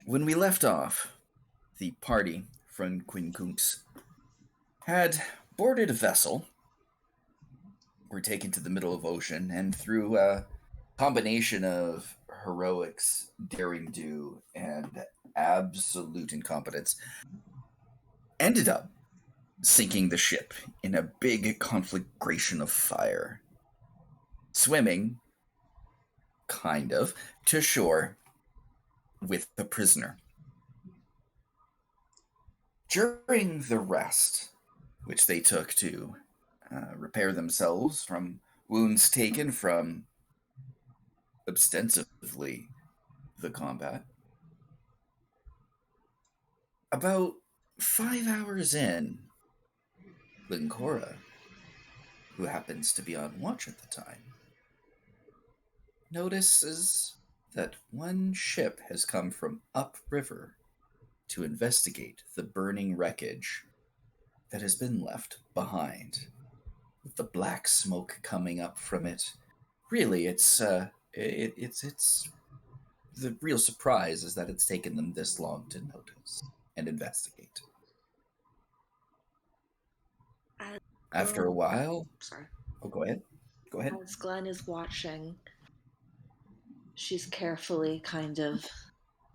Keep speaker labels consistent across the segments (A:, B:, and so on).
A: When we left off, the party from Quincunx had boarded a vessel, were taken to the middle of ocean, and through a combination of heroics, daring do, and absolute incompetence, ended up sinking the ship in a big conflagration of fire. Swimming, kind of, to shore with the prisoner. During the rest, which they took to repair themselves from wounds taken from ostensibly the combat, about 5 hours in, Glencora, who happens to be on watch at the time, notices that one ship has come from upriver to investigate the burning wreckage that has been left behind, with the black smoke coming up from it. Really, it's the real surprise is that it's taken them this long to notice and investigate. After a while,
B: Sorry.
A: Oh, go ahead. Go ahead.
B: As Glenn is watching, she's carefully kind of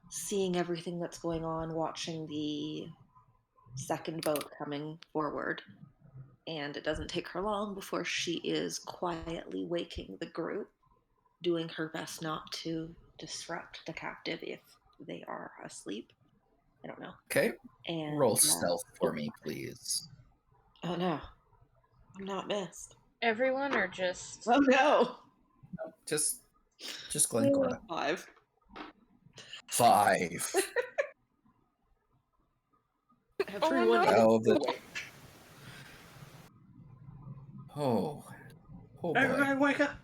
B: seeing everything that's going on, watching the second boat coming forward. And it doesn't take her long before she is quietly waking the group, doing her best not to disrupt the captive if they are asleep. I don't know.
A: Okay.
B: And
A: Roll stealth for me, please.
B: Oh no. I'm not missed.
C: Everyone or just...
B: Oh no.
A: No, just Glencora.
B: 5.
A: 5.
B: Everyone.
A: Well, oh boy.
D: Everybody wake up.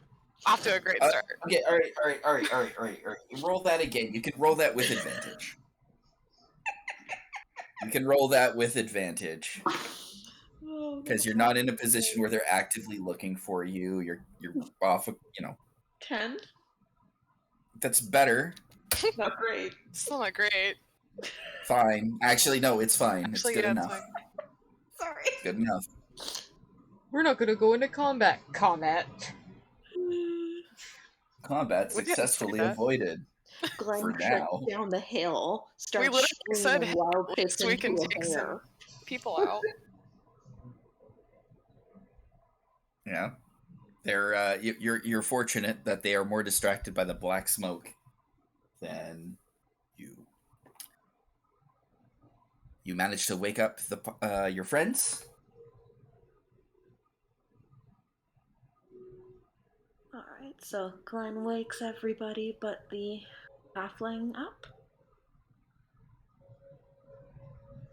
E: Off to a great start.
A: Okay, all right. You roll that again. You can roll that with advantage. Because you're not in a position where they're actively looking for you. You're off,
B: 10.
A: That's better.
B: Not great.
E: Still not great.
A: Fine. Actually, no, it's fine.
E: Actually,
A: it's good
E: yeah,
A: enough.
E: it's fine.
B: Sorry.
A: Good enough.
C: We're not gonna go into combat.
A: Combat
E: We didn't
A: successfully
E: say that.
A: avoided.
B: Glenn
A: For
B: trips
A: now.
B: down the hill, starts
E: literally said,
B: screaming wild fists
E: so we can
B: into a
E: take
B: bear.
E: some people out.
A: Yeah. They're you're fortunate that they are more distracted by the black smoke than you. You managed to wake up your friends?
B: Alright, so Glenn wakes everybody but the halfling up.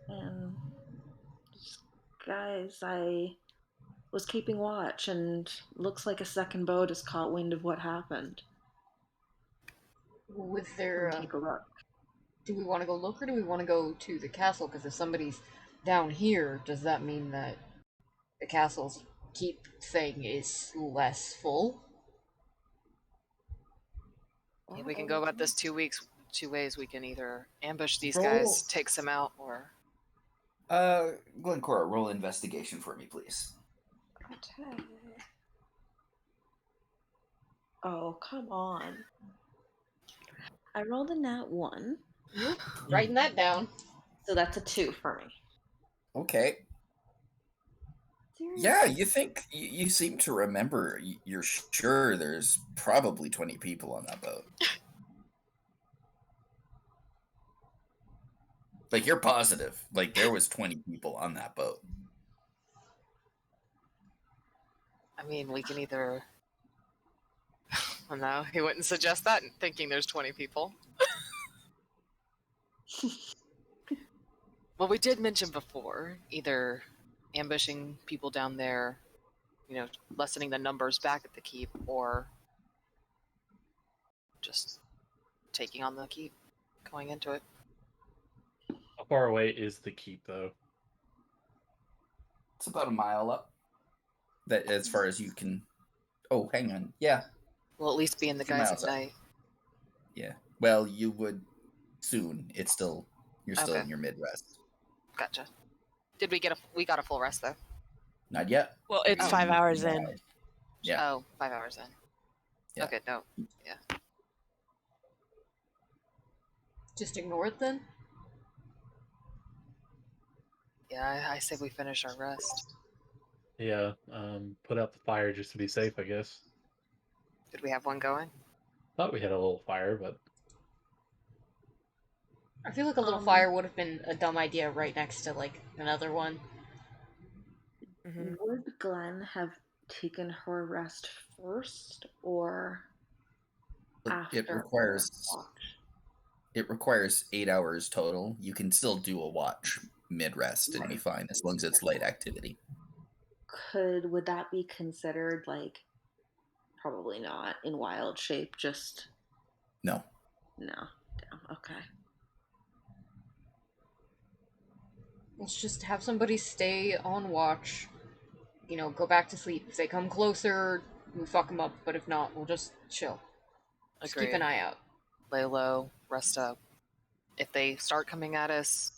B: And guys, I was keeping watch and looks like a second boat has caught wind of what happened.
C: Was there...
B: Take a look.
C: do we want to go look or do we want to go to the castle? Because if somebody's down here, does that mean that the castle's keep thing is less full?
E: Yeah, we can go about this 2 weeks. 2 ways. We can either ambush these
A: Roll.
E: guys, take some out, or...
A: Glencora, roll investigation for me, please.
B: Okay. Oh, come on. I rolled a nat 1,
C: Writing that down.
B: so that's a 2 for me.
A: Okay.
B: Seriously?
A: Yeah, you think you seem to remember. You're sure there's probably 20 people on that boat. Like, you're positive. Like, there was 20 people on that boat.
E: I mean, we can either... Well, no, he wouldn't suggest that, thinking there's 20 people. Well, we did mention before, either ambushing people down there, lessening the numbers back at the keep, or just taking on the keep, going into it.
D: How far away is the keep, though?
A: It's about a mile up. That as far as you can. Oh, hang on. Yeah.
E: We'll at least be in the
A: Few
E: guys
A: miles
E: at
A: up.
E: night.
A: Yeah. Well, you would. soon. You're still
E: Okay.
A: in your mid rest.
E: Gotcha. Did we got a full rest though?
A: Not yet.
F: Well, it's
E: Oh.
F: 5 hours in.
A: Yeah.
E: Oh, 5 hours in.
A: Yeah.
E: Okay, no. Yeah.
C: Just ignore it then?
E: Yeah, I say we finish our rest.
D: Yeah, put out the fire just to be safe, I guess.
E: Did we have one going?
D: Thought we had a little fire, but
C: I feel like a little fire would have been a dumb idea right next to, like, another one.
F: Mhm.
B: Would Glenn have taken her rest first or after
A: It
B: her
A: requires
B: watch?
A: 8 hours total. You can still do a watch mid rest and be fine as long as it's light activity.
B: Would that be considered like probably not in wild shape? Just
A: No.
B: no. Damn. Okay.
C: Let's just have somebody stay on watch. You know, go back to sleep. If they come closer, we fuck them up. But if not, we'll just chill. Just keep an
E: Agreed.
C: eye out.
E: Lay low, rest up. If they start coming at us,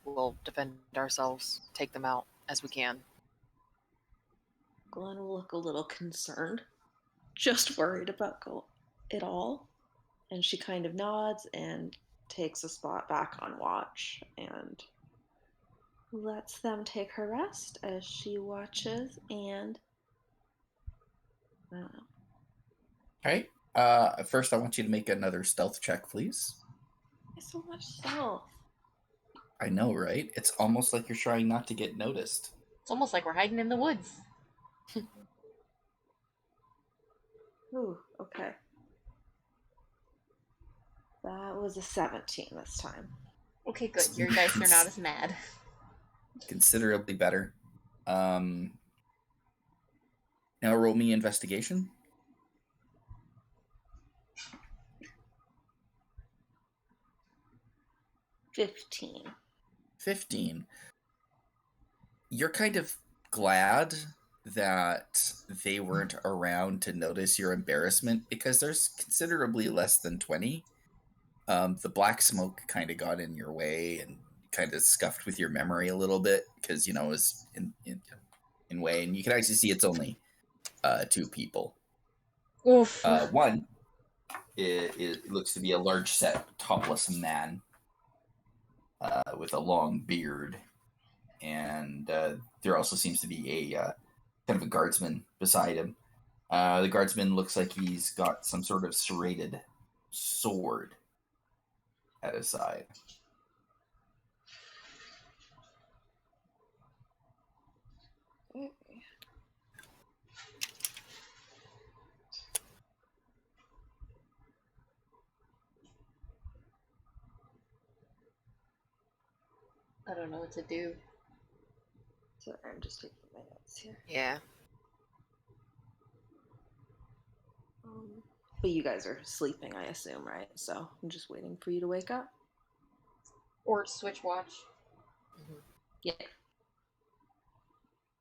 E: we'll defend ourselves, take them out as we can.
B: Glenn will look a little concerned, just worried about it all. And she kind of nods and takes a spot back on watch and lets them take her rest as she watches and
A: All right. First, I want you to make another stealth check, please.
B: so much stealth.
A: I know, right? It's almost like you're trying not to get noticed.
C: It's almost like we're hiding in the woods.
B: Ooh, okay. That was a 17 this time.
C: Okay, good. Your dice are not as mad.
A: Considerably better. Now roll me investigation. 15. You're kind of glad that they weren't around to notice your embarrassment because there's considerably less than 20. The black smoke kind of got in your way and kind of scuffed with your memory a little bit because, it was in way. And you can actually see it's only 2 people.
C: Oof.
A: One, it looks to be a large set, topless man with a long beard. And there also seems to be a kind of a guardsman beside him. The guardsman looks like he's got some sort of serrated sword at his side.
C: I don't know what to do.
B: Sorry, I'm just taking my notes here.
E: Yeah.
B: But you guys are sleeping, I assume, right? So I'm just waiting for you to wake up.
C: Or switch watch.
B: Yeah.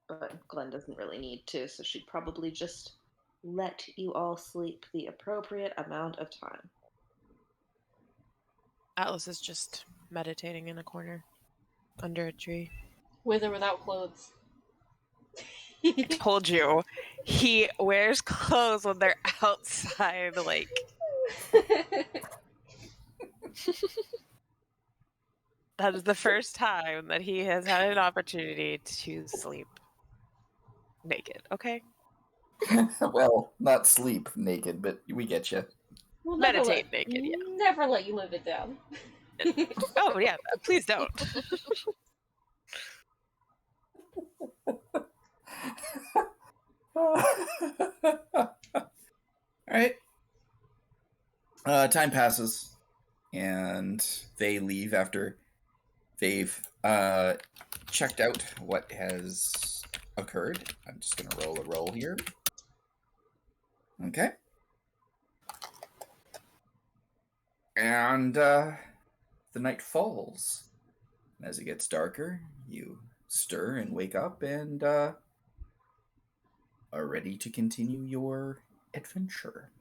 B: But Glenn doesn't really need to, so she'd probably just let you all sleep the appropriate amount of time.
F: Atlas is just meditating in a corner under a tree.
C: With or without clothes.
F: I told you, he wears clothes when they're outside, like. That is the first time that he has had an opportunity to sleep naked, okay?
A: Well, not sleep naked, but we get you.
C: We'll
F: Meditate naked, yeah.
C: Never let you live it down.
F: Oh, yeah, please don't.
A: All right. Time passes, and they leave after they've checked out what has occurred. I'm just going to roll a roll here. Okay. And the night falls. As it gets darker, you stir and wake up and are ready to continue your adventure.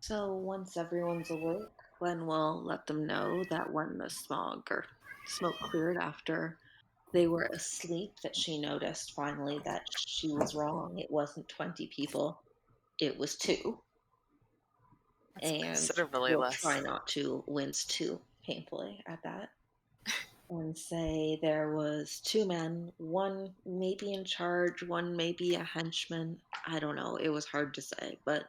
B: So once everyone's awake, Glenn will let them know that when the smoke cleared after they were asleep, that she noticed finally that she was wrong. It wasn't 20 people, it was 2.
E: That's
B: And
E: considerably
B: we'll
E: less.
B: try not to wince too painfully at that. And say there was 2 men, one maybe in charge, one maybe a henchman. I don't know. It was hard to say, but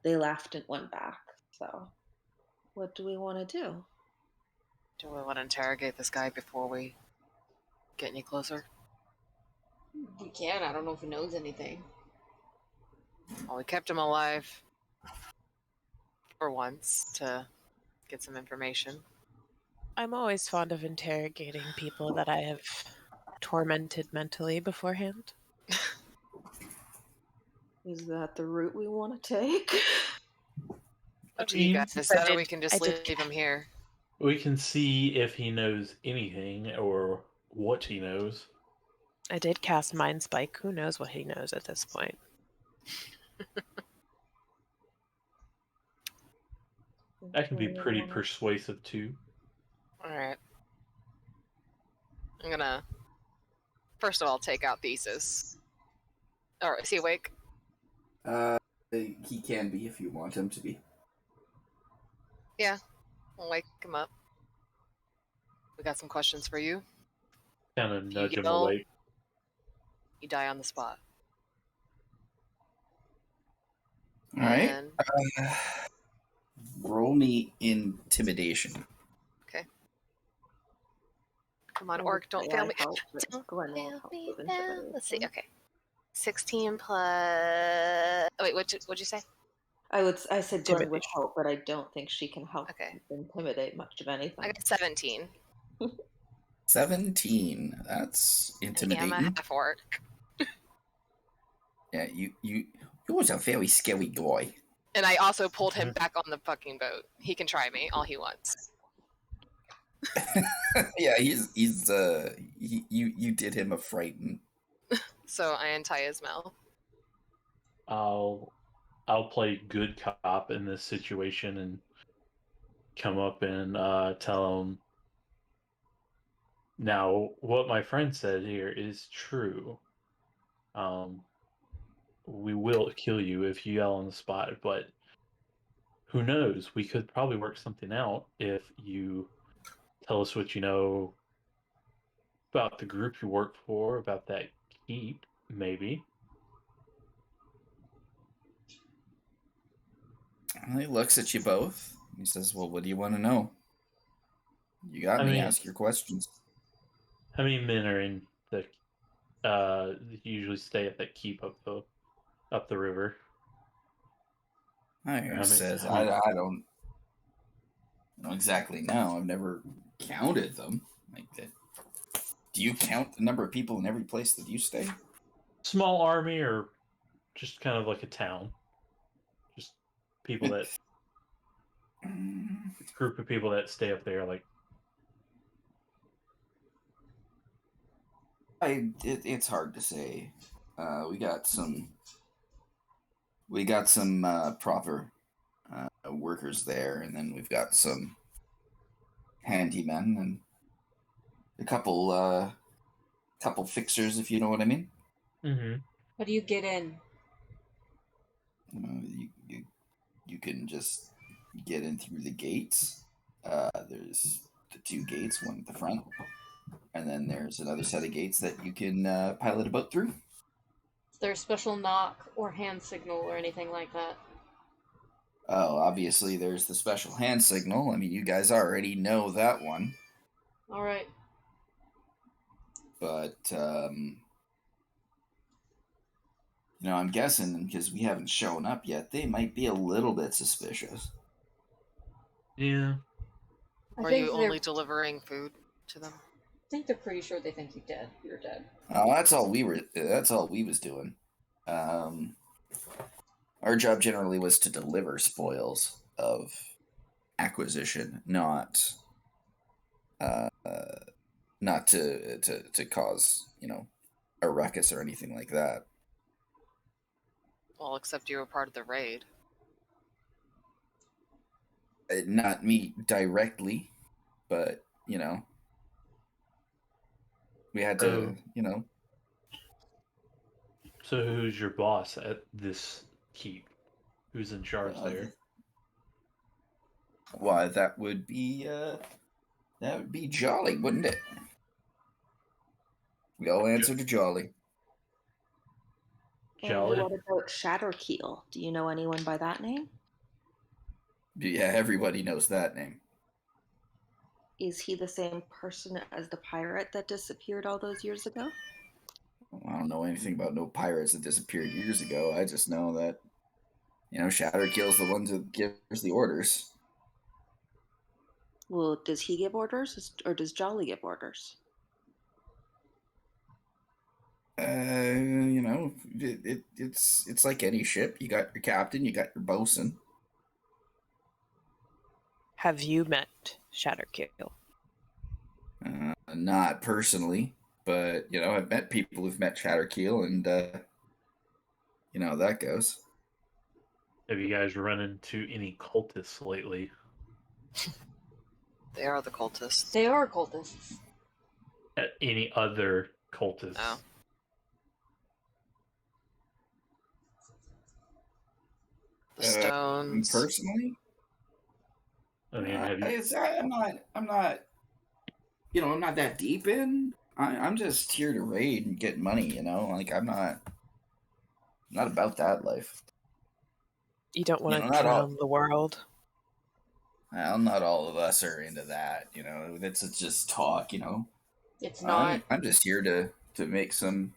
B: they left and went back. So, what do we want to do?
E: Do we want to interrogate this guy before we get any closer?
C: We can. I don't know if he knows anything.
E: Well, we kept him alive for once to get some information.
F: I'm always fond of interrogating people that I have tormented mentally beforehand.
B: Is that the route we want to take?
E: Up to you guys.
F: I
E: That or
F: did-
E: we can just
F: I did-
E: leave him here.
D: We can see if he knows anything or what he knows.
F: I did cast Mind Spike. Who knows what he knows at this point?
D: That can be pretty persuasive too.
E: Alright. I'm gonna, first of all, take out Thesis. Or, is he awake?
A: He can be if you want him to be.
E: We'll wake him up. We got some questions for you.
D: Kind of
E: If you
D: nudge him
E: yell,
D: awake.
E: you die on the spot.
A: All right.
E: And
A: Roll me intimidation.
E: come on,
B: I
E: Orc,
B: would
E: don't
B: say
E: fail
B: I
E: me.
B: help, but
E: Don't
B: Glenn will
E: fail
B: help
E: me
B: with
E: now.
B: intimidation.
E: Let's see, okay. 16 plus... Oh, wait, what'd you say?
B: I said Glenn would
F: Intimidation.
B: help, but I don't think she can help
E: Okay.
B: intimidate much of anything.
E: I got 17.
A: 17. That's
E: Yeah, I'm a
A: intimidating.
E: half orc.
A: Yeah, you're a very scary guy.
E: And I also pulled him back on the fucking boat. He can try me all he wants.
A: Yeah, you did him a frighten.
E: So I untie his mouth.
D: I'll play good cop in this situation and come up and tell him. Now, what my friend said here is true. We will kill you if you yell on the spot, but who knows? We could probably work something out if you tell us what you know about the group you work for, about that keep, maybe.
A: And he looks at you both. He says, "Well, what do you want to know? You got me. Ask your questions."
D: How many men are in the usually stay at that keep up the river?
A: He says, I don't exactly know. I've never counted them like that. Do you count the number of people in every place that you stay?
D: Small army or just kind of like a town? Just people that group of people that stay up there, like.
A: It's hard to say. We got some proper workers there, and then we've got some handymen and a couple fixers, if you know what I mean.
D: Mm-hmm.
C: How do you get in?
A: You can just get in through the gates. There's the 2 gates, one at the front, and then there's another set of gates that you can pilot a boat through.
C: Is there a special knock or hand signal or anything like that?
A: Oh, obviously there's the special hand signal. I mean, you guys already know that one.
C: All right.
A: But, I'm guessing because we haven't shown up yet, they might be a little bit suspicious.
D: Yeah.
E: Are you only delivering food to them?
C: I think they're pretty sure they think you're dead. You're dead.
A: Oh, that's all we was doing. Our job generally was to deliver spoils of acquisition, not to cause, a ruckus or anything like that.
E: Well, except you were part of the raid.
A: Not me directly, but, you know, we had to, you know.
D: So who's your boss at this keep? Who's in charge there?
A: Why, that would be Jolly, wouldn't it? We all answer to Jolly.
D: Jolly?
B: And what about Shatterkeel? Do you know anyone by that name?
A: Yeah, everybody knows that name.
B: Is he the same person as the pirate that disappeared all those years ago?
A: I don't know anything about no pirates that disappeared years ago. I just know that, you know, Shatterkeel's the one that gives the orders.
B: Well, does he give orders or does Jolly give orders?
A: You know, it's like any ship. You got your captain, you got your bosun.
F: Have you met Shatterkeel?
A: Not personally, but, you know, I've met people who've met Shatterkeel, and you know how that goes.
D: Have you guys run into any cultists lately?
E: They are the cultists.
C: They are cultists.
D: Any other cultists?
E: Oh. The stones.
A: Personally,
D: I mean, have you?
A: I'm not. You know, I'm not that deep in. I'm just here to raid and get money. You know, like I'm not about that life.
F: You don't want
A: You know,
F: to
A: not
F: drown the world.
A: Well, not all of us are into that. You know, that's just talk. You know,
C: It's not.
A: I'm just here to make some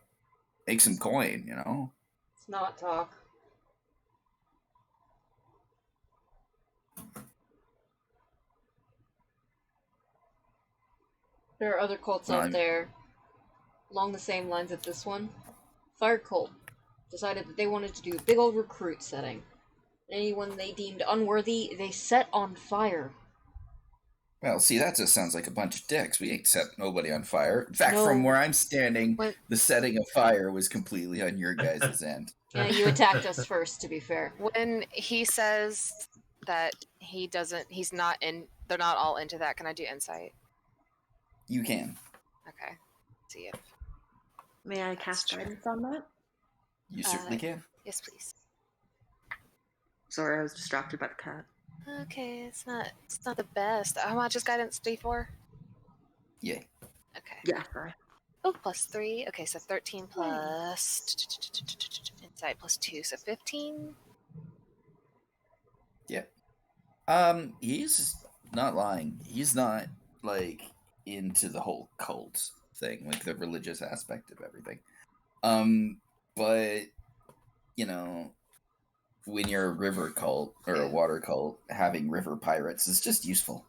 A: coin. You know.
C: It's not talk. There are other cults out there along the same lines as this one. Fire Cult decided that they wanted to do a big old recruit setting. Anyone they deemed unworthy, they set on fire.
A: Well, see, that just sounds like a bunch of dicks. We ain't set nobody on fire. In fact, from where I'm standing, the setting of fire was completely on your guys' end.
C: Yeah, you attacked us first, to be fair.
E: When he says that he's not in, they're not all into that, can I do insight?
A: You can.
E: Okay. See if.
B: May I cast guidance on that?
A: You certainly can.
E: Yes, please.
B: Sorry, I was distracted by the cat.
E: Okay, it's not the best. How much is guidance? 3-4?
A: Yeah.
E: Okay.
B: Yeah, sorry.
E: Oh, +3. Okay, so 13 plus insight +2, so 15.
A: Yeah. He's not lying. He's not like into the whole cult thing, like the religious aspect of everything. But you know, when you're a river cult or a water cult, having river pirates is just useful.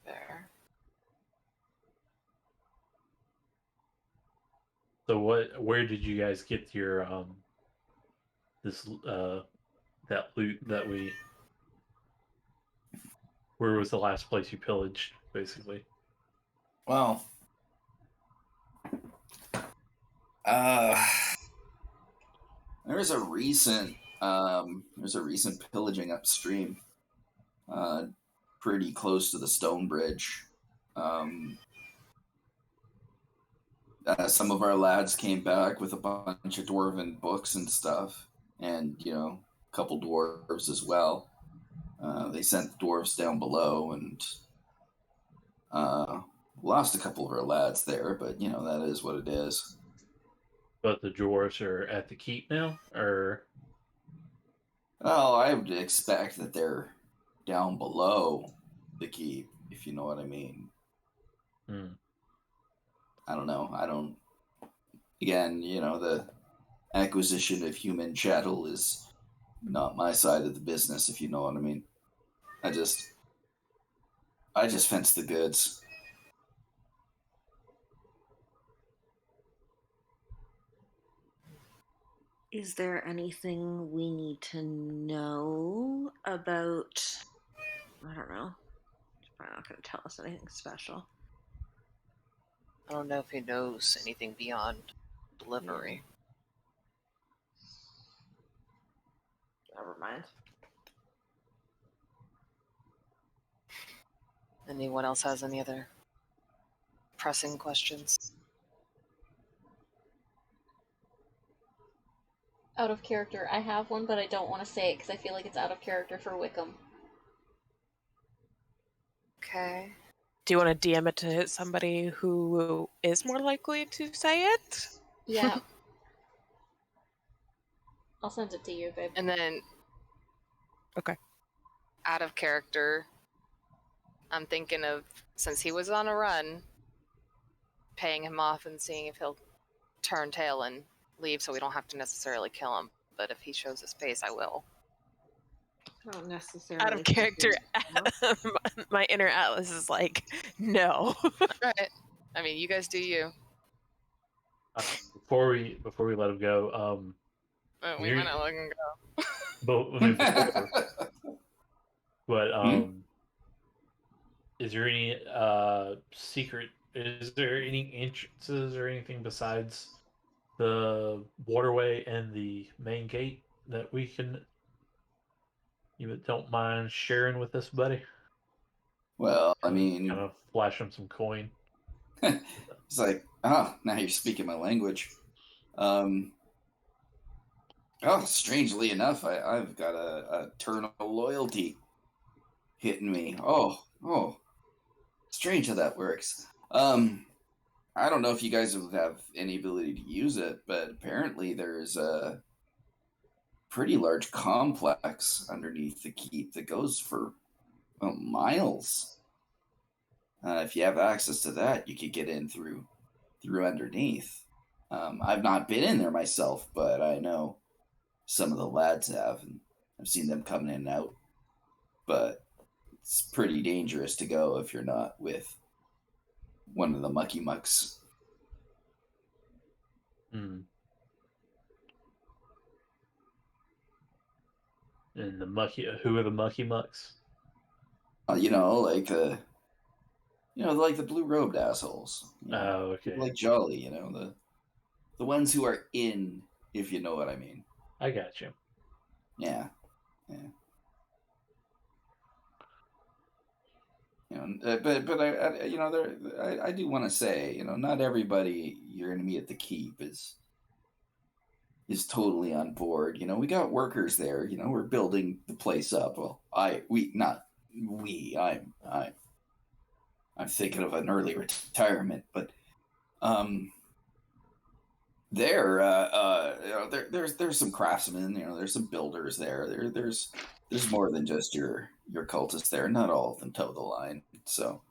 E: There.
D: So where did you guys get your that loot that we? Where was the last place you pillaged, basically?
A: Well, there's a recent pillaging upstream, pretty close to the stone bridge. Some of our lads came back with a bunch of dwarven books and stuff, and you know, a couple dwarves as well. They sent the dwarves down below, and lost a couple of our lads there, but you know, that is what it is.
D: But the dwarves are at the keep now, or?
A: Well, I would expect that they're down below the keep, if you know what I mean. I don't know. Again, you know, the acquisition of human chattel is not my side of the business, if you know what I mean. I just fence the goods.
B: Is there anything we need to know about? I don't know. He's probably not going to tell us anything special.
E: I don't know if he knows anything beyond delivery.
B: Never mind.
E: anyone else has any other pressing questions?
C: Out of character. I have one, but I don't want to say it because I feel like it's out of character for Wickham.
E: Okay.
F: Do you want to DM it to somebody who is more likely to say it?
C: Yeah. I'll send it to you, babe.
E: And then...
F: Okay.
E: Out of character, I'm thinking of, since he was on a run, paying him off and seeing if he'll turn tail and leave so we don't have to necessarily kill him. But if he shows his face, I will.
B: Not necessarily.
F: Out of character, my inner Atlas is like, no.
E: Right. I mean, you guys do you.
D: Before we let him go,
E: We might not let him go.
D: But is there any secret? Is there any entrances or anything besides the waterway and the main gate that we can? You don't mind sharing with us, buddy?
A: Well, I mean,
D: kind of flash him some coin.
A: It's like, now you're speaking my language. Strangely enough, I've got a eternal loyalty hitting me. Oh, strange how that works. I don't know if you guys will have any ability to use it, but apparently there's a pretty large complex underneath the keep that goes for miles. If you have access to that, you could get in through underneath. I've not been in there myself, but I know some of the lads have, and I've seen them coming in and out. But it's pretty dangerous to go if you're not with one of the mucky mucks.
D: And the mucky, who are the mucky mucks?
A: Like the blue robed assholes.
D: Oh, okay.
A: Like Jolly, the ones who are in, if you know what I mean.
D: I got you.
A: Yeah. But I do want to say, not everybody you're going to meet at the keep is totally on board. We got workers there. We're building the place up. Well, I'm thinking of an early retirement, but there's some craftsmen. There's some builders there. There's more than just your cultists there. Not all of them toe the line. So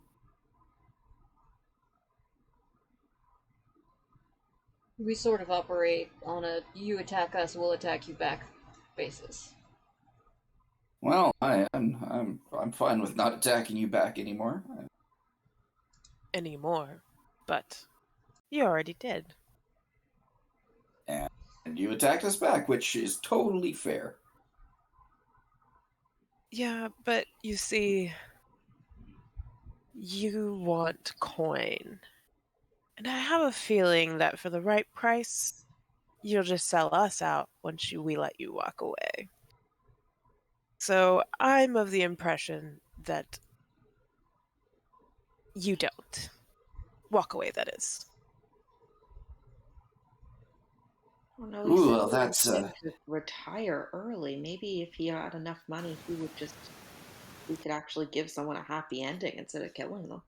C: we sort of operate on a you attack us, we'll attack you back basis.
A: Well, I'm fine with not attacking you back anymore.
F: But you already did.
A: And you attacked us back, which is totally fair.
F: Yeah, but you see, you want coin. And I have a feeling that for the right price, you'll just sell us out once we let you walk away. So I'm of the impression that you don't. Walk away, that is.
B: Oh, no,
A: Ooh, well, that's
B: to retire early. Maybe if he had enough money, we could actually give someone a happy ending instead of killing them.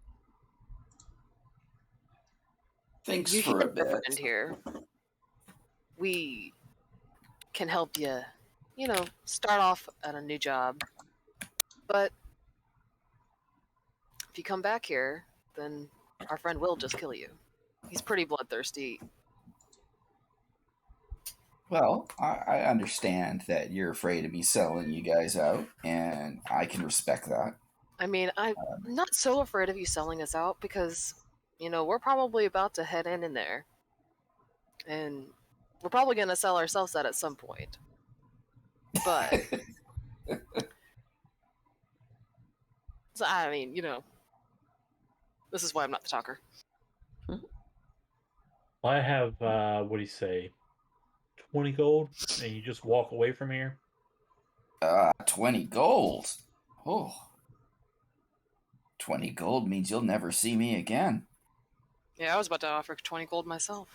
A: Thanks
E: You
A: for a bit.
E: friend here. We can help you, start off at a new job. But if you come back here, then our friend will just kill you. He's pretty bloodthirsty.
A: Well, I understand that you're afraid of me selling you guys out, and I can respect that.
E: I mean, I'm not so afraid of you selling us out because, we're probably about to head in there. And we're probably going to sell ourselves out at some point. But, so, I mean, this is why I'm not the talker.
D: I have, what do you say, 20 gold, and you just walk away from here?
A: 20 gold. Oh. 20 gold means you'll never see me again.
E: Yeah, I was about to offer 20 gold myself.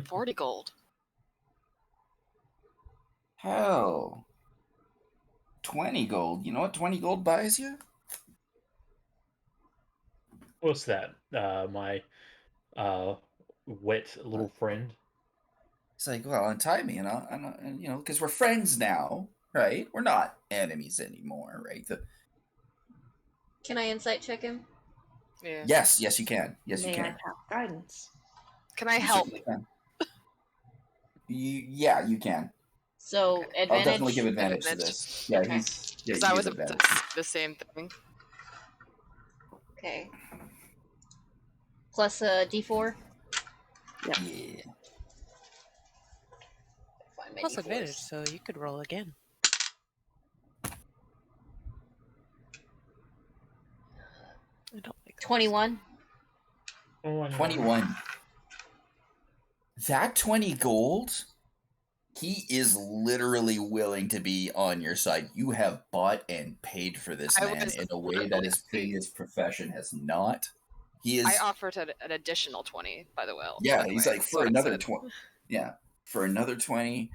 E: 40 gold.
A: Hell. 20 gold. You know what 20 gold buys you?
D: What's that? My wet little friend.
A: It's like, well, untie me, and you know, because we're friends now, right? We're not enemies anymore, right?
C: Can I insight check him?
E: Yeah.
A: Yes, you can. Yes,
B: May
A: you
B: I
A: can.
B: have guidance?
E: Can I
A: You
E: help?
A: certainly can. Yeah, you can.
C: So
E: Okay.
A: I'll
C: advantage.
A: definitely give advantage to
E: Advantage.
A: this. Yeah,
C: Okay.
E: Because I was about to the same thing.
C: Okay. Plus a D4.
A: Yeah.
C: Find my
F: Plus
C: D4s.
F: advantage, so you could roll again. I don't think
C: 21.
A: 21. That 20 gold, he is literally willing to be on your side. You have bought and paid for this
E: I
A: man
E: was
A: in a way that his previous profession has not. He is.
E: I offered an additional 20, by the way.
A: Yeah,
E: by the
A: he's
E: way.
A: like,
E: That's
A: for
E: what I
A: another
E: said.
A: 20. Yeah, for another 20,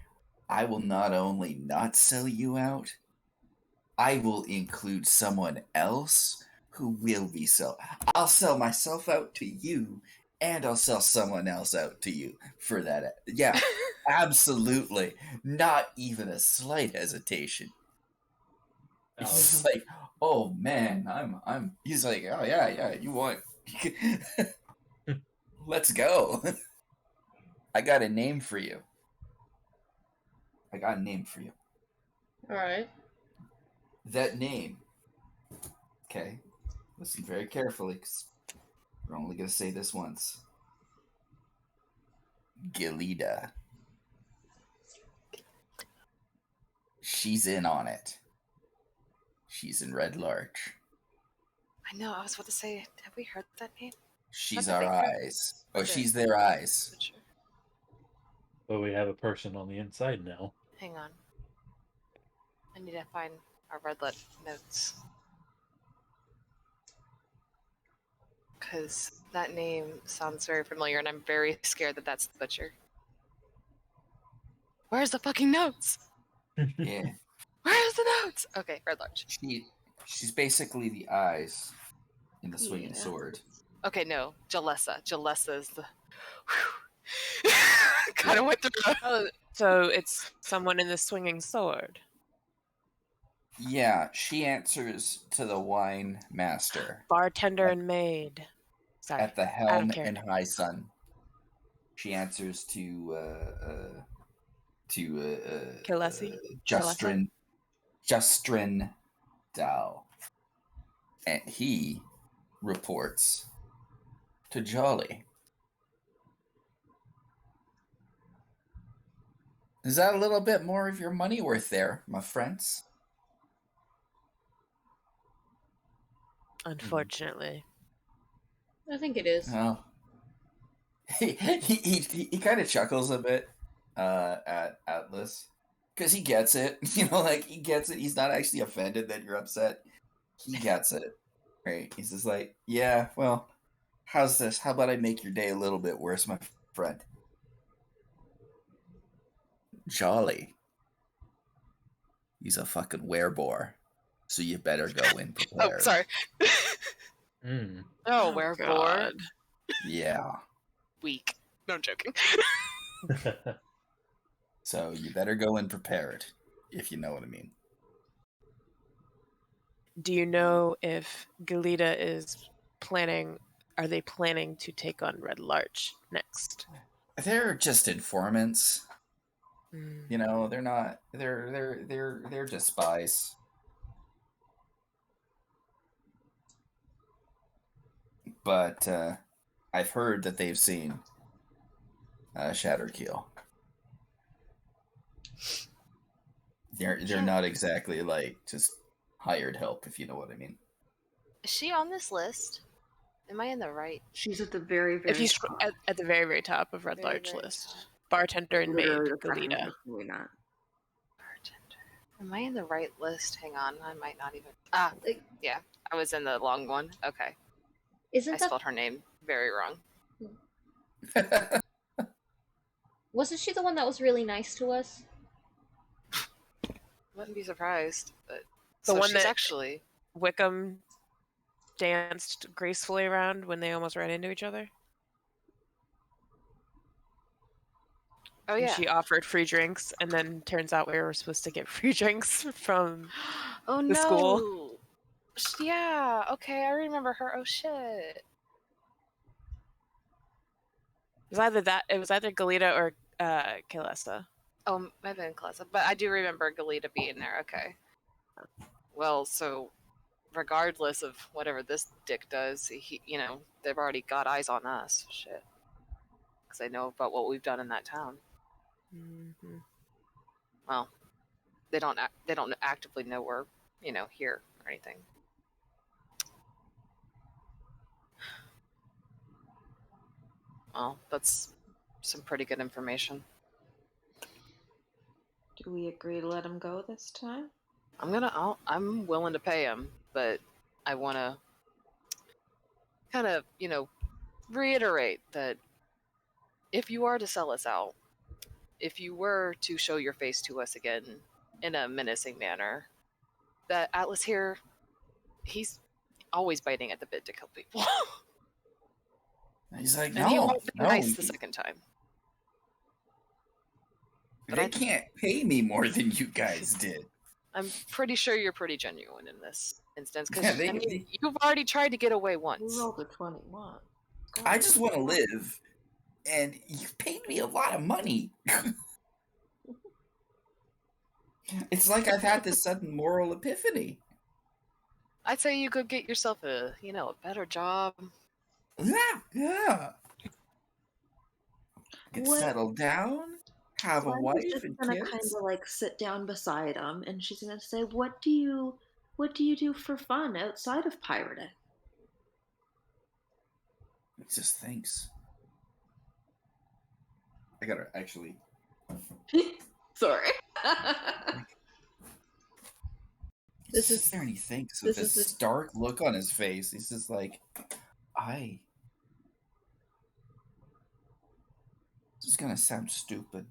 A: I will not only not sell you out, I will include someone else who will be sold. I'll sell myself out to you, and I'll sell someone else out to you for that. Yeah, absolutely. Not even a slight hesitation. He's like, oh man, I'm. He's like, oh yeah, you want? Let's go. I got a name for you.
C: All right.
A: That name. Okay, listen very carefully, because we're only gonna say this once. Glencora. She's in on it. She's in Red Larch.
E: I know, I was about to say, have we heard that name?
A: She's
E: Not the
A: our
E: big
A: eyes. Oh,
E: Okay.
A: she's their eyes.
E: Not sure.
D: But we have a person on the inside now.
E: Hang on. I need to find our red lit notes. Because that name sounds very familiar, and I'm very scared that that's the butcher. Where's the fucking notes?
A: Yeah.
E: Where's the notes? Okay, Red Larch.
A: She's basically the eyes in the swinging
B: Yeah.
A: sword.
E: Okay, no, Jalessa. Jalessa is the. Kind of went through.
F: Oh, so it's someone in the swinging sword.
A: Yeah, she answers to the wine master
F: Bartender and maid. Sorry.
A: at the
F: out of
A: helm
F: character.
A: and high sun. She answers to
F: Kilesi?
A: Justrin Dow. And he reports to Jolly. Is that a little bit more of your money worth there, my friends?
F: Unfortunately.
C: I think it is.
A: Oh. He kind of chuckles a bit at Atlas. Because he gets it. You know, like, he gets it. He's not actually offended that you're upset. He gets it. Right? He's just like, yeah, well, how's this? How about I make your day a little bit worse, my friend? Jolly. He's a fucking werebore. So you better go in prepared.
E: Oh, sorry. Oh,
F: Oh,
E: werebore.
F: God.
A: Yeah.
E: Weak. No, I'm joking.
A: So you better go in prepared, if you know what I mean.
F: Do you know if Galita is planning? Are they planning to take on Red Larch next?
A: They're just informants.
F: Mm.
A: You know, they're not. They're just spies. But I've heard that they've seen Shatterkeel. They're not exactly like just hired help, if you know what I mean.
E: Is she on this list? Am I in the right?
B: She's at the very, very
F: If you
B: top.
F: at the very, very top of Red
E: Very,
F: Larch
E: very
F: list,
E: top.
F: bartender and maid,
B: Literally the second
F: Galita.
B: person we met.
E: Bartender. Am I in the right list? Hang on, I might not even. Yeah, I was in the long one. Okay,
C: Isn't
E: I
C: that...
E: spelled her name very wrong.
C: Wasn't she the one that was really nice to us?
E: Wouldn't be surprised, but
F: The
E: so
F: one
E: she's
F: that-
E: actually.
F: Wickham danced gracefully around when they almost ran into each other.
E: Oh
F: And
E: yeah.
F: she offered free drinks, and then turns out we were supposed to get free drinks from
E: Oh
F: the
E: no.
F: school.
E: Yeah. Okay, I remember her. Oh shit.
F: It was either Galita or Kalesta.
E: Oh, might have been Kalesa, but I do remember Galita being there. Okay. Well, so regardless of whatever this dick does, they've already got eyes on us. Shit. Because they know about what we've done in that town.
F: Mm-hmm.
E: Well, they don't actively know we're, here or anything. Well, that's some pretty good information.
B: Do we agree to let him go this time?
E: I'm willing to pay him, but I want to kind of, reiterate that if you are to sell us out, if you were to show your face to us again in a menacing manner, that Atlas here, he's always biting at the bit to kill people.
A: He's like,
E: And he
A: no,
E: won't be
A: no,
E: nice the second time. But
A: they can't pay me more than you guys did.
E: I'm pretty sure you're pretty genuine in this instance, because
A: Yeah,
E: you've already tried to get away once.
B: We rolled a 21.
A: I just want to live, and you paid me a lot of money. It's like I've had this sudden moral epiphany.
E: I'd say you could get yourself a better job.
A: Yeah. Get settled down, have a wife
B: just
A: and
B: gonna
A: kids.
B: kind of like sit down beside him, and she's gonna say, "What do you do for fun outside of pirating?"
A: He just thinks. I gotta actually.
B: Sorry.
C: This is-
A: there, and he thinks with this stark look on his face. He's just like, this is gonna sound stupid.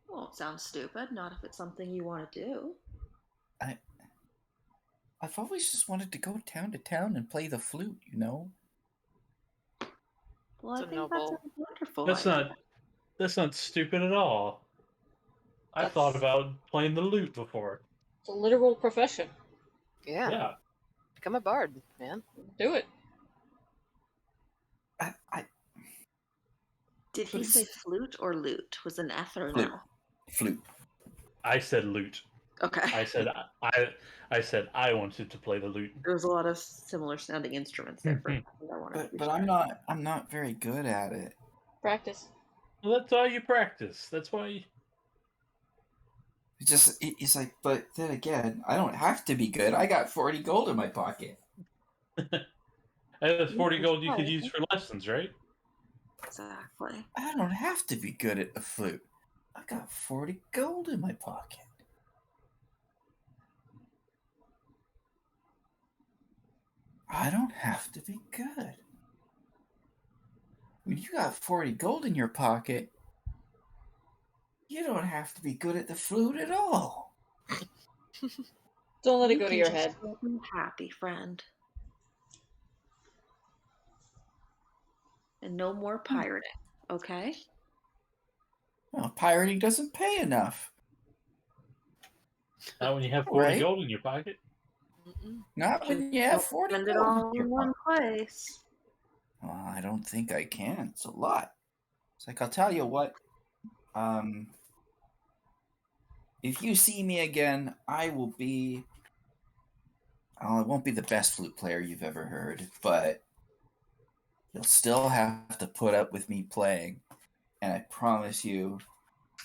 B: Won't sound stupid. Not if it's something you want to do.
A: I've always just wanted to go town to town and play the flute, you know?
B: Well, I
E: It's a
B: think that's
E: noble-
B: a wonderful.
D: That's not stupid at all. I thought about playing the lute before.
C: It's a literal profession.
E: Yeah.
D: Yeah.
E: Become a bard, man.
C: Do it.
B: Did he say flute or lute? Was an F or
A: Flute.
B: no?
A: Flute.
D: I said lute.
B: Okay.
D: I said I wanted to play the lute.
B: There was a lot of similar sounding instruments there. For a second. I wanted to be
A: But
B: sure.
A: I'm not very good at it.
C: Practice.
D: Well, that's all you practice. That's why.
A: It's like, but then again, I don't have to be good. I got 40 gold in my pocket.
D: That's 40 gold you could use for lessons, right?
B: Exactly.
A: I don't have to be good at the flute. I got 40 gold in my pocket. I don't have to be good. When you got 40 gold in your pocket, you don't have to be good at the flute at all.
C: Don't let it
B: You
C: go to
B: can
C: your
B: just
C: head.
B: be happy, friend. And no more pirating, okay?
A: Well, pirating doesn't pay enough.
D: Not when you have 40
A: Right.
D: gold in your pocket.
A: Not when you have 40
B: Spend it
A: gold
B: all
A: in your
B: in one
A: pocket.
B: place.
A: Well, I don't think I can. It's a lot. It's like, I'll tell you what. If you see me again, I will be... Oh, it won't be the best flute player you've ever heard, but you'll still have to put up with me playing. And I promise you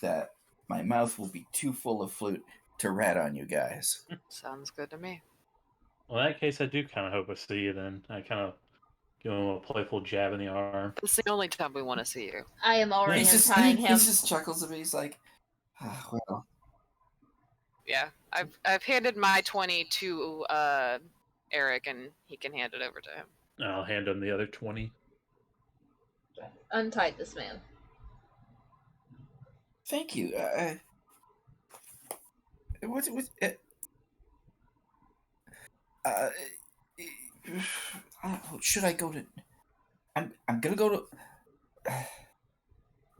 A: that my mouth will be too full of flute to rat on you guys.
E: Sounds good to me.
D: Well, in that case, I do kind of hope I see you then. I kind of give him a playful jab in the arm.
E: It's the only time we want to see you.
C: I am already
A: He
C: untying him.
A: just chuckles at me. He's like, well,
E: Yeah, I've handed my 20 to Eric, and he can hand it over to him.
D: I'll hand him the other 20.
C: Untie this man.
A: Thank you. Should I go to? I'm gonna go to. I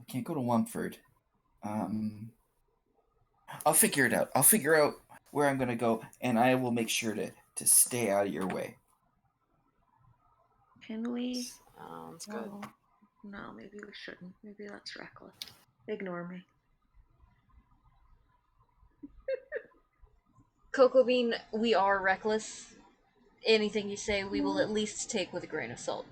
A: can't go to Wumford. I'll figure it out. I'll figure out where I'm gonna go, and I will make sure to stay out of your way.
B: Can we?
E: Sounds good.
B: No, maybe we shouldn't. Maybe that's reckless. Ignore me.
C: Cocoa Bean, we are reckless. Anything you say, we will at least take with a grain of salt.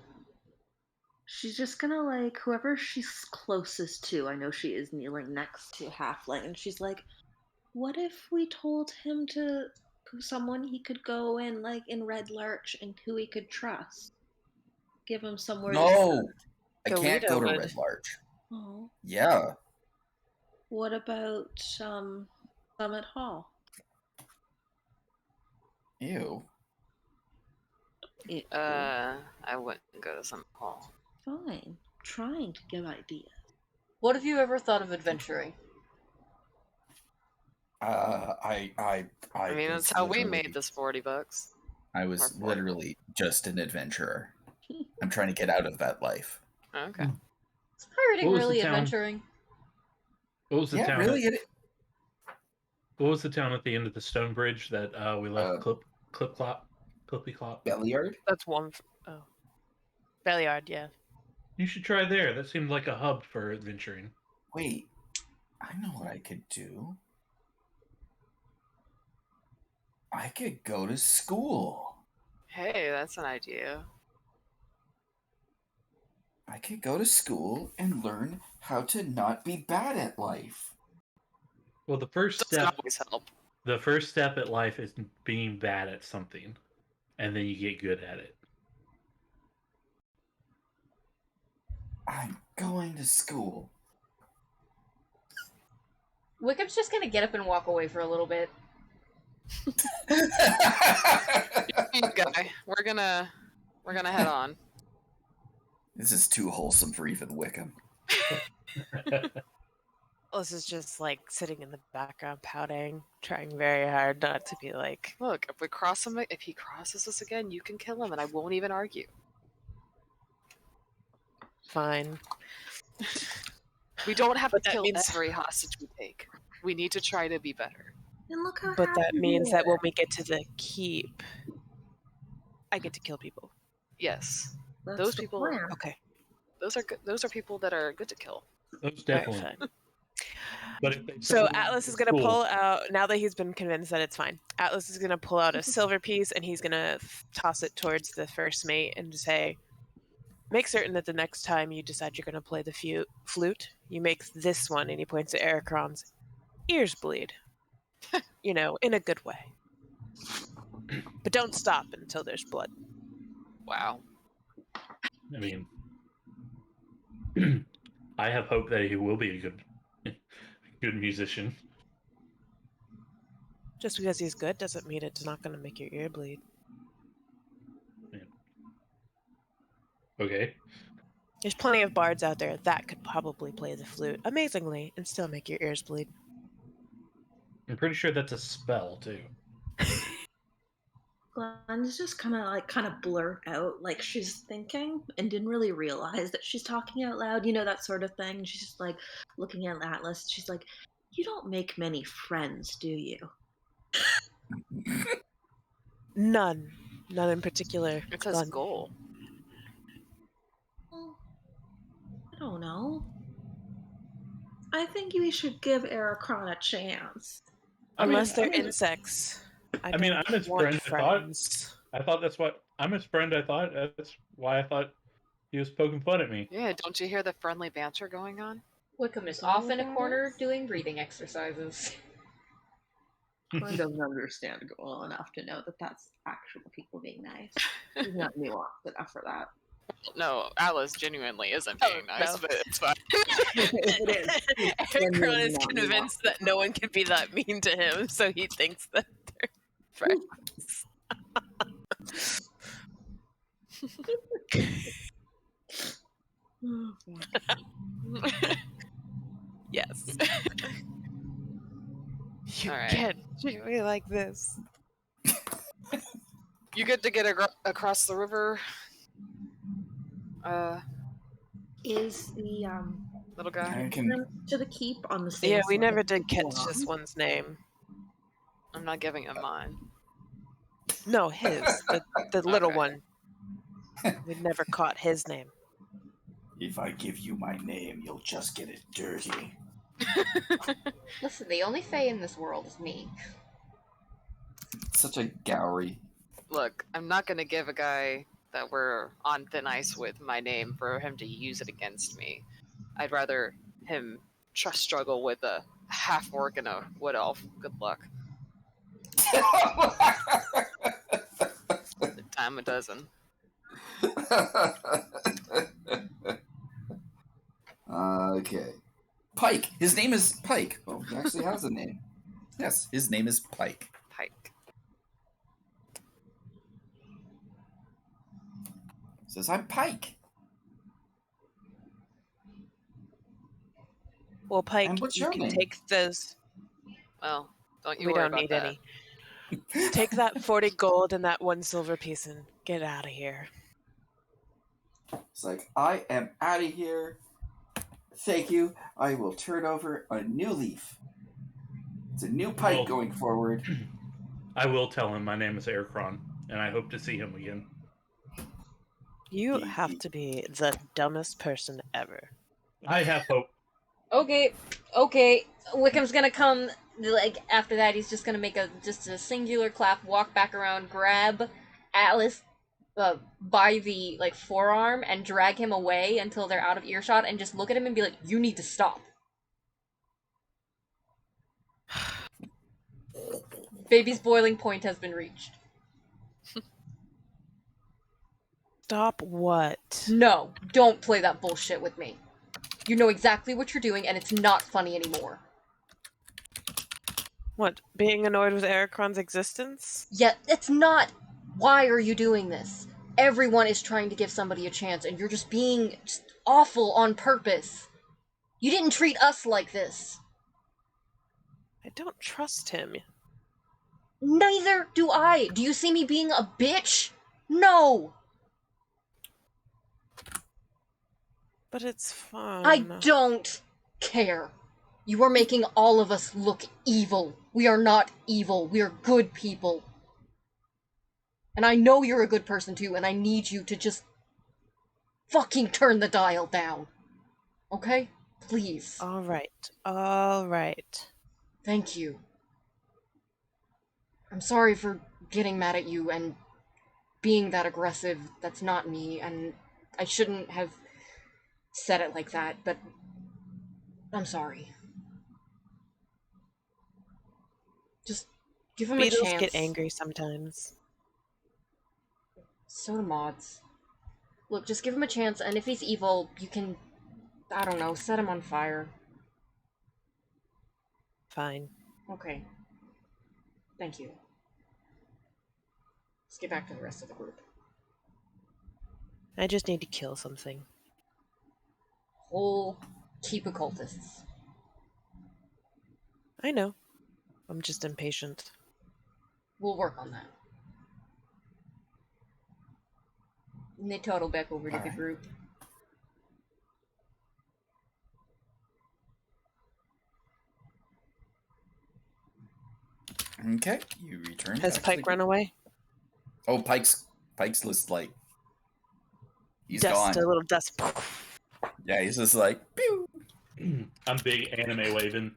B: She's just gonna, like, whoever she's closest to, I know she is kneeling next to Halfling, and she's like, what if we told him to someone he could go in, like, in Red Larch, and who he could trust? Give him somewhere to
A: No, I
F: Go
A: can't
F: Rita
A: go to
F: would.
A: Red Larch.
B: Oh.
A: Yeah.
B: What about Summit Hall?
A: Ew.
E: I wouldn't go to some hall.
B: Fine. Trying to give ideas.
C: What have you ever thought of adventuring?
A: I
E: mean, that's how we made this $40.
A: I was
E: Or
A: literally just an adventurer. I'm trying to get out of that life.
E: Okay.
C: Is pirating
D: What was
C: really
D: the town?
C: adventuring?
D: What was the
A: Yeah,
D: town?
A: really.
D: What was the town at the end of the stone bridge that we left? Clippy Clop.
A: Bellyard?
F: That's one. Oh, Bellyard, yeah.
D: You should try there. That seemed like a hub for adventuring.
A: Wait, I know what I could do. I could go to school.
E: Hey, that's an idea.
A: I could go to school and learn how to not be bad at life.
D: Well, the first
E: Doesn't
D: step.
E: always help.
D: The first step at life is being bad at something, and then you get good at it.
A: I'm going to school.
C: Wickham's just gonna get up and walk away for a little bit.
E: Guy, we're gonna head on.
A: This is too wholesome for even Wickham.
F: This is just like sitting in the background, pouting, trying very hard not to be like,
E: Look, if we cross him, if he crosses us again, you can kill him, and I won't even argue.
F: fine.
E: We don't have
F: But
E: to
F: that
E: kill
F: means-
E: every hostage we take. We need to try to be better.
B: And look how
F: But that
B: happy
F: means
B: we
F: that
B: are.
F: when we get to the keep, I get to kill people.
E: Yes,
B: That's
E: those
B: the
E: people-
B: plan.
F: Okay.
E: those are good. Those are people that are good to kill.
D: Those
F: All right,
D: definitely.
F: fine.
D: But if they
F: So
D: took it
F: Atlas is
D: to
F: going to
D: school-
F: pull out, now that he's been convinced that it's fine, Atlas is going to pull out a silver piece and he's going to toss it towards the first mate and say, make certain that the next time you decide you're going to play the flute, you make this one, and he points to Aricron's, ears bleed. You know, in a good way. But don't stop until there's blood.
E: Wow.
D: I mean, I have hope that he will be a good musician.
F: Just because he's good doesn't mean it's not going to make your ear bleed.
D: Okay.
F: There's plenty of bards out there that could probably play the flute amazingly and still make your ears bleed.
D: I'm pretty sure that's a spell too.
B: Glenn's just kind of blurt out like she's thinking and didn't really realize that she's talking out loud, you know, that sort of thing. She's just like looking at Atlas. She's like, you don't make many friends, do you?
F: None in particular.
E: It's his
F: Glenn.
E: goal.
B: Well, I don't know. I think we should give Aricron a chance.
F: Unless they're insects.
D: I mean, I'm his
F: want
D: friend, I thought. I thought that's what I'm his friend. I thought that's why I thought he was poking fun at me.
E: Yeah, don't you hear the friendly banter going on?
C: Wickham is off in a corner doing breathing exercises.
B: I don't understand well enough to know that that's actual people being nice. He's not nuanced enough for that.
E: No, Alice genuinely isn't being nice,
F: no.
E: but it's fine.
B: It is.
F: Aricron is
B: not
F: convinced that no one can be that mean to him, so he thinks that they're friends. Yes. You
E: All right.
F: can't treat me like this.
E: You get to get across the river.
B: Is the
E: Little guy.
A: I can.
B: to the keep on the same
F: Yeah, we
B: side
F: never
B: as
F: did
B: the
F: catch
B: forum?
F: this one's name.
E: I'm not giving him mine.
F: No, his. The little
E: Okay.
F: one. We never caught his name.
A: If I give you my name, you'll just get it dirty.
C: Listen, the only fae in this world is me.
A: Such a Gowrie.
E: Look, I'm not gonna give a guy that we're on thin ice with my name for him to use it against me. I'd rather him struggle with a half orc and a wood elf. Good luck. The time a dozen.
A: Okay. Pike. His name is Pike. Oh, he actually has a name. Yes, his name is Pike.
E: Pike.
A: Says, I'm Pike.
F: Well, Pike,
A: And what's
F: you
A: your
F: can
A: name?
F: take those.
E: Well, don't you
F: We
E: worry
F: don't
E: about
F: need
E: that.
F: any. Take that 40 gold and that 1 silver piece and get out of here.
A: It's like, I am out of here. Thank you. I will turn over a new leaf. It's a new Pike
D: Well-
A: going forward.
D: I will tell him my name is Aricron, and I hope to see him again.
F: You have to be the dumbest person ever.
D: I have hope.
C: Okay. Wickham's gonna come, like, after that, he's just gonna make a singular clap, walk back around, grab Atlas by the, like, forearm, and drag him away until they're out of earshot, and just look at him and be like, you need to stop. Baby's boiling point has been reached.
F: Stop what?
C: No, don't play that bullshit with me. You know exactly what you're doing, and it's not funny anymore.
F: What, being annoyed with Aricron's existence?
C: Yeah, it's not. Why are you doing this? Everyone is trying to give somebody a chance, and you're just being awful on purpose. You didn't treat us like this.
F: I don't trust him.
C: Neither do I. Do you see me being a bitch? No.
F: But it's fun.
C: I don't care. You are making all of us look evil. We are not evil. We are good people. And I know you're a good person too, and I need you to just fucking turn the dial down. Okay? Please.
F: All right.
C: Thank you. I'm sorry for getting mad at you and being that aggressive. That's not me, and I shouldn't have said it like that, but I'm sorry. Just give him a
F: Beetles
C: chance.
F: get angry sometimes.
C: So do mods. Look, just give him a chance, and if he's evil, you can, I don't know, set him on fire.
F: Fine.
C: Okay. Thank you. Let's get back to the rest of the group.
F: I just need to kill something.
C: Whole keep of cultists.
F: I know. I'm just impatient.
C: We'll work on that. And they total back over to the
A: Alright.
C: group.
A: Okay, you return.
F: Has
A: back to the
F: Pike run away?
A: Oh, Pike's just like he's
F: Dust,
A: gone.
F: a little dust.
A: Yeah, he's just like pew.
D: I'm big anime waving.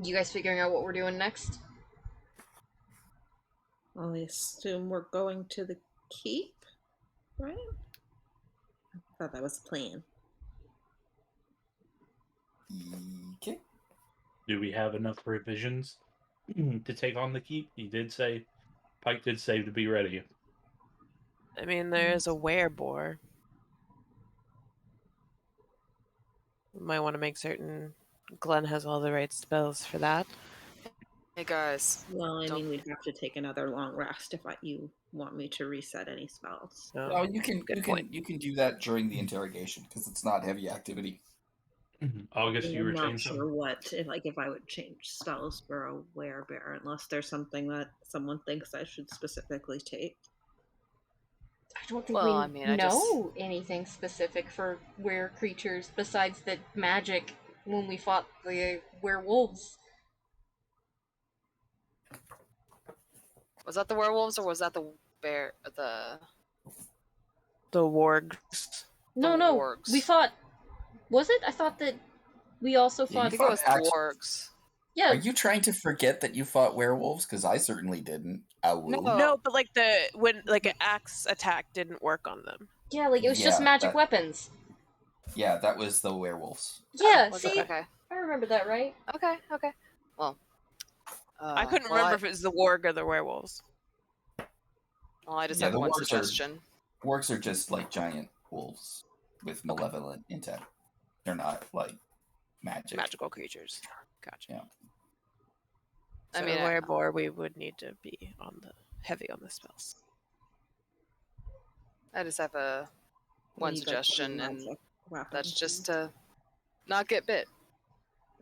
C: You guys figuring out what we're doing next?
B: Well, I assume we're going to the keep, right? I thought that was the plan.
A: Okay.
D: do we have enough provisions to take on the keep? Pike did say to be ready.
F: I mean, there is a werebore. We might want to make certain Glenn has all the right spells for that.
E: Hey guys.
B: Well, I
E: Don't-
B: mean, we'd have to take another long rest if you want me to reset any spells.
F: So,
A: No, you can
F: good point.
A: you can do that during the interrogation because it's not heavy activity.
D: August, you were
B: I'm not
D: saying
B: sure
D: something?
B: if I would change spells for a werebear unless there's something that someone thinks I should specifically take.
C: I don't think
E: Well,
C: we
E: I mean, I
C: know anything specific for were creatures besides the magic when we fought the werewolves.
E: Was that the werewolves or was that the bear?
F: The wargs.
C: No,
E: The
C: no,
E: wargs.
C: we fought. Was it? I thought that we also
A: Yeah,
E: I
C: fought.
A: you
E: think it was
A: Actually-
E: wargs.
C: Yeah,
A: Are you trying to forget that you fought werewolves? Because I certainly didn't. Ow.
E: No.
F: No, but like when an axe attack didn't work on them.
C: yeah, like it was just
A: Yeah,
C: magic
A: that-
C: weapons.
A: Yeah, that was the werewolves.
C: Yeah,
E: Was
C: see,
E: it? Okay.
C: I remember that right.
E: Okay. Well,
F: I couldn't remember if it was the warg or the werewolves.
E: Well, I just
A: Yeah,
E: have
A: the
E: one
A: wargs are-
E: suggestion.
A: Wargs are just like giant wolves with malevolent intent. They're not like magic.
F: Magical creatures. Gotcha.
A: Yeah.
E: I
F: So
E: mean,
F: werebore, we would need to be heavy on the spells.
E: I just have one
B: You guys have
E: suggestion, and
B: magic weapons.
E: that's just to not get bit.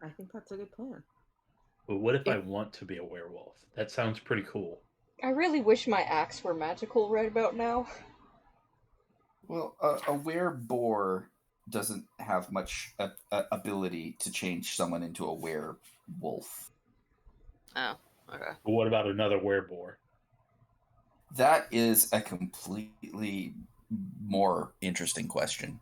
B: I think that's a good plan.
D: But what if I want to be a werewolf? That sounds pretty cool.
C: I really wish my axe were magical right about now.
A: Well, a werebore doesn't have much ability to change someone into a werewolf.
E: Oh, okay.
D: But what about another werebore?
A: That is a completely more interesting question.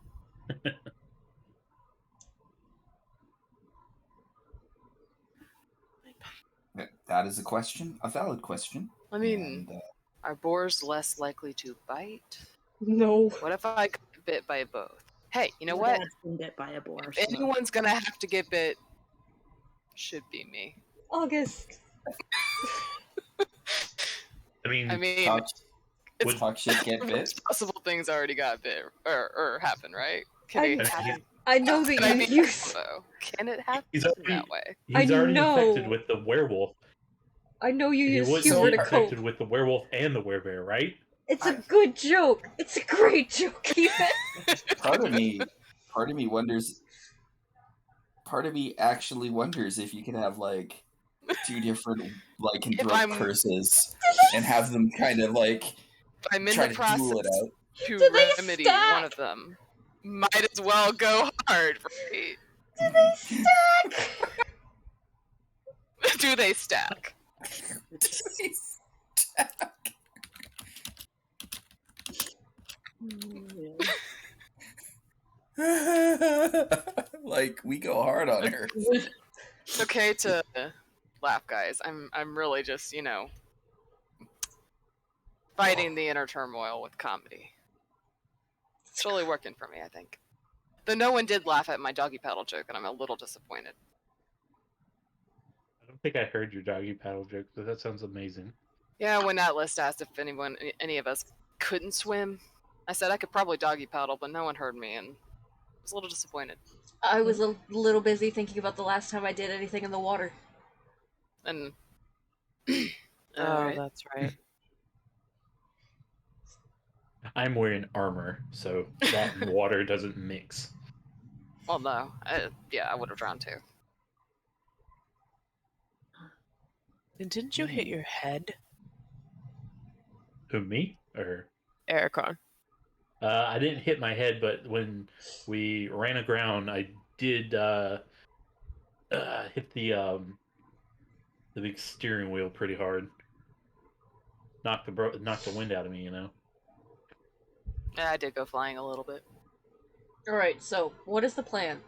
A: That is a question, a valid question.
E: I mean,
A: And,
E: are boars less likely to bite?
C: No.
E: What if I got bit by both? Hey, you know
B: My
E: what?
B: dad's been bit by a boar.
E: If
B: so-
E: anyone's gonna have to get bit, should be me.
C: August.
D: I mean,
E: I mean,
A: talk,
E: it's
A: talk shit, get bit.
E: most possible things already got bit or happen, right? Can
C: I-
E: it happen?
C: I know
E: Can I
C: that
E: be
C: you.
E: though? Can it happen
D: He's already-
E: that way?
D: he's
C: I
D: already infected
C: know.
D: with the werewolf.
C: I know you
D: He
C: use
D: wouldn't
C: humor
D: be
C: to
D: infected
C: cope.
D: with the werewolf and the werebear, right?
C: It's a good joke. It's a great joke, Ethan.
A: Part of me wonders. Part of me actually wonders if you could have like two different lycanthrope
E: I'm-
A: curses and have them kind of like
E: I'm in
A: try
E: the
A: to duel
E: process
A: it out.
E: to
C: Do they
E: remedy
C: stack?
E: one of them. Might as well go hard, right?
C: Do they stack?
E: Do they stack?
A: Like we go hard on her.
E: It's okay to laugh, guys. I'm really just, fighting the inner turmoil with comedy. It's really working for me, I think. Though no one did laugh at my doggy paddle joke, and I'm a little disappointed.
D: I don't think I heard your doggy paddle joke, but that sounds amazing.
E: Yeah, when that list asked if any of us couldn't swim, I said I could probably doggy paddle, but no one heard me, and I was a little disappointed.
C: I was a little busy thinking about the last time I did anything in the water.
E: And
F: Oh,
E: Alright.
F: that's right.
D: I'm wearing armor, so that water doesn't mix.
E: Well, no, I would have drowned too.
F: And didn't you hit your head,
D: Who, me? Or
F: Aricron?
D: I didn't hit my head, but when we ran aground, I did hit the big steering wheel pretty hard. Knocked the wind out of me,
E: Yeah, I did go flying a little bit.
C: Alright, so what is the plan?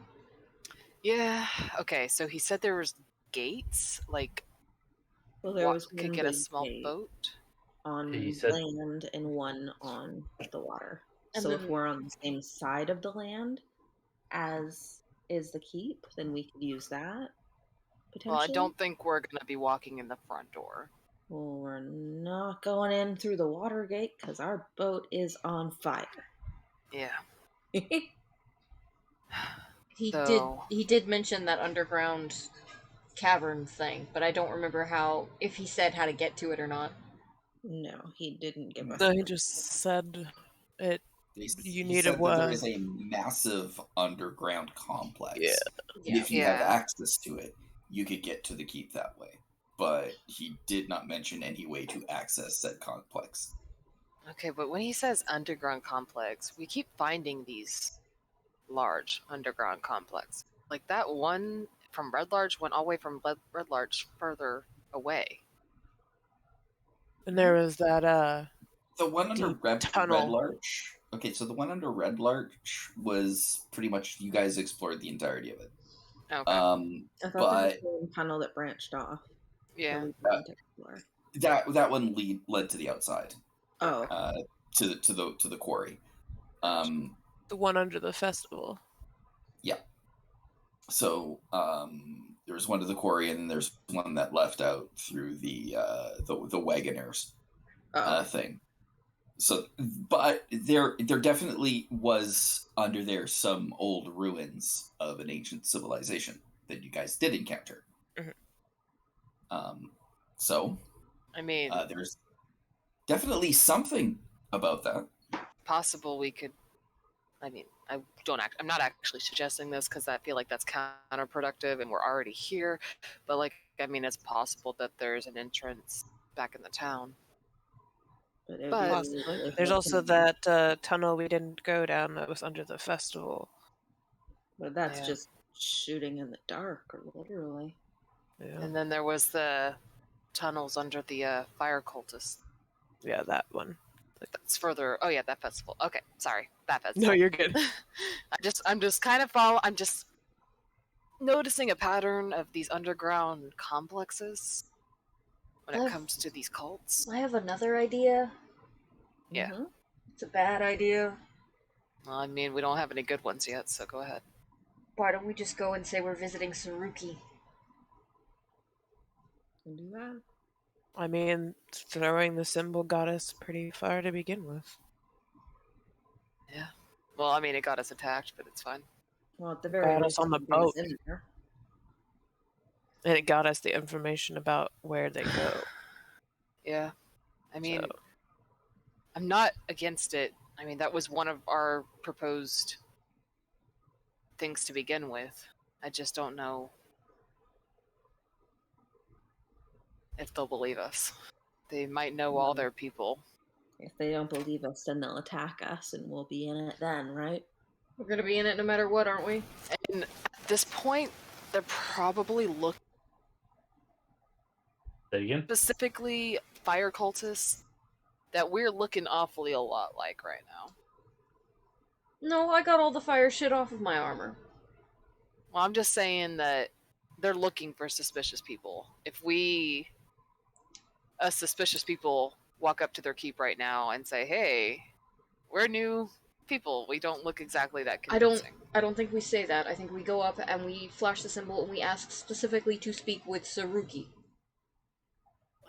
E: Yeah. Okay. So he said there was gates, like
B: Well, there was
E: could
B: one
E: get a
B: big
E: small
B: gate
E: boat.
B: on
D: He said-
B: land and one on the water.
C: And
B: So if
C: then-
B: we're on the same side of the land as is the keep, then we could use that. potentially.
E: Well, I don't think we're gonna be walking in the front door.
B: Well, we're not going in through the water gate because our boat is on fire.
E: Yeah.
C: He
E: So-
C: did mention that underground cavern thing, but I don't remember if he said how to get to it or not.
B: No, he didn't give us.
F: No, he just said it.
A: He
F: need
A: said
F: a
A: that there
F: word.
A: is a massive underground complex.
F: Yeah.
A: And if you have
E: Yeah.
A: access to it, you could get to the keep that way. But he did not mention any way to access said complex.
E: Okay, but when he says underground complex, we keep finding these large underground complex. Like that one from Red Large went all the way from Red Large further away.
F: And there was that
A: The one under
F: deep
A: Red
F: tunnel.
A: Larch. Okay, so the one under Red Larch was pretty much you guys explored the entirety of it.
E: Okay.
B: I thought
A: But
B: there was a tunnel that branched off.
E: Yeah.
B: that we didn't explore.
A: that one led to the outside,
B: Oh,
A: to the quarry.
F: The one under the festival.
A: Yeah. So there was one to the quarry, and then there's one that left out through the Wagoners thing. So, but there definitely was under there some old ruins of an ancient civilization that you guys did encounter.
F: Mm-hmm.
A: So,
E: I mean,
A: there's definitely something about that.
E: possible we could. I mean, I'm not actually suggesting this because I feel like that's counterproductive, and we're already here. But like, I mean, it's possible that there's an entrance back in the town. But
F: Possibly. There's also that tunnel we didn't go down that was under the festival.
B: But that's
E: Yeah.
B: just shooting in the dark, or literally.
F: Yeah.
E: And then there was the tunnels under the fire cultists.
F: Yeah, that one.
E: That's further. Oh yeah, that festival. Okay, sorry, that festival.
F: No, you're good.
E: I'm just noticing a pattern of these underground complexes when it comes to these cults.
C: I have another idea.
E: Yeah.
B: Mhm.
C: It's a bad idea.
E: Well, I mean, we don't have any good ones yet, so go ahead.
C: Why don't we just go and say we're visiting Saruki?
B: Can do that.
F: I mean, throwing the symbol got us pretty far to begin with.
E: Yeah. Well, I mean, it got us attacked, but it's fine.
B: Well, at the very
F: Got
B: least,
F: us on the
B: it was
F: boat.
B: in there.
F: And it got us the information about where they go.
E: Yeah. I mean,
F: So,
E: I'm not against it. I mean, that was one of our proposed things to begin with. I just don't know if they'll believe us. They might know all their people.
B: If they don't believe us, then they'll attack us, and we'll be in it then, right?
C: We're gonna be in it no matter what, aren't we?
E: And at this point, they're probably looking
D: Say again?
E: specifically fire cultists that we're looking awfully a lot like right now.
C: No, I got all the fire shit off of my armor.
E: Well, I'm just saying that they're looking for suspicious people. If we, us suspicious people, walk up to their keep right now and say, "Hey, we're new people. We don't look exactly that convincing."
C: I don't think we say that. I think we go up and we flash the symbol and we ask specifically to speak with Saruki.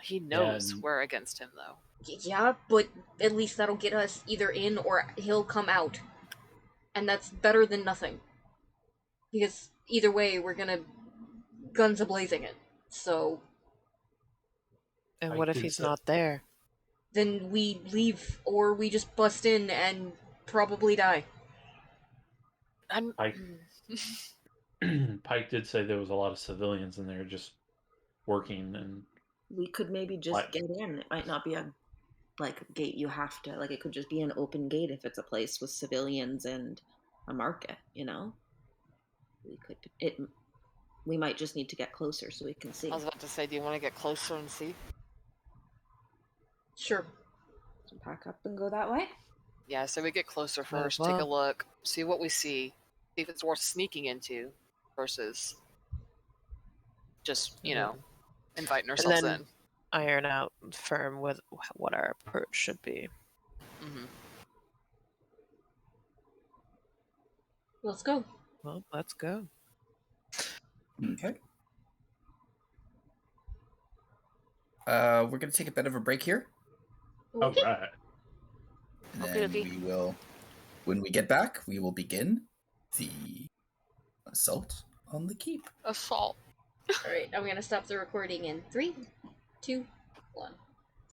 E: He knows
D: And-
E: we're against him, though.
C: Yeah, but at least that'll get us either in or he'll come out. And that's better than nothing. Because either way, we're gonna guns a-blazing it. So
F: and
D: I
F: what if
D: could
F: he's
D: say-
F: not there?
C: then we leave or we just bust in and probably die.
E: I'm.
D: I- Pike did say there was a lot of civilians in there just working, and
B: We could maybe just
D: What?
B: get in. It might not be a gate you have to it could just be an open gate if it's a place with civilians and a market, you know? We might just need to get closer so we can see.
E: I was about to say, do you want to get closer and see?
C: Sure.
B: So pack up and go that way.
E: Yeah, so we get closer
F: Might as
E: first, take a
F: well.
E: look, see what we see, see if it's worth sneaking into versus just, inviting ourselves
F: then- Iron out firm with what our approach should be.
E: in. Mm-hmm.
C: Let's go.
F: Well, let's go.
A: Okay. we're going to take a bit of a break here.
D: All
C: Okay.
D: right.
A: And
E: Okay,
A: then
E: okay.
A: we will, when we get back, we will begin the assault on the keep.
E: Assault.
C: Alright, I'm gonna stop the recording in 3, 2, 1.